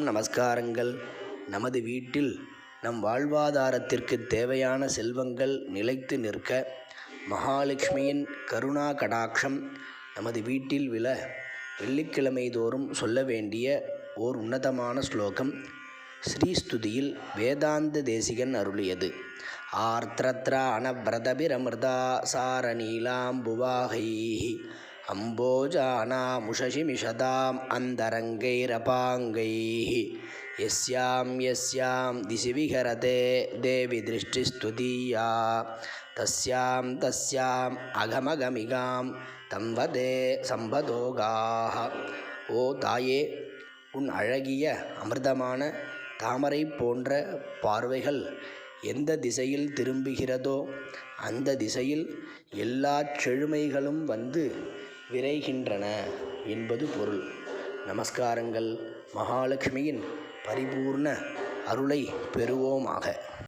நமஸ்காரங்கள். நமது வீட்டில் நம் வாழ்வாதாரத்திற்கு தேவையான செல்வங்கள் நிலைத்து நிற்க மகாலட்சுமியின் கருணா கடாட்சம் நமது வீட்டில் வெள்ளிக்கிழமை தோறும் சொல்ல வேண்டிய ஓர் உன்னதமான ஸ்லோகம் ஸ்ரீஸ்துதியில் வேதாந்த தேசிகன் அருளியது. ஆர்த்திரத்ராணவ்ரதபிரமிருதா சாரநீலாம்புவாகைः அம்போஜானாமுஷசிமிஷதாம் அந்தரங்கைரபாங்கைः யஸ்யாம் திசி விஹரதே தேவி திருஷ்டிஸ்துதீயா தஸ்யாம் அகமகமிகாம் தம் வதே சம்பதோகாः. ஓ தாயே, உன் அழகிய அமிர்தமான தாமரை போன்ற பார்வைகள் எந்த திசையில் திரும்புகிறதோ அந்த திசையில் எல்லா செழுமைகளும் வந்து விரைகின்றன என்பது பொருள். நமஸ்காரங்கள். மகாலட்சுமியின் பரிபூர்ண அருளை பெறுவோமாக.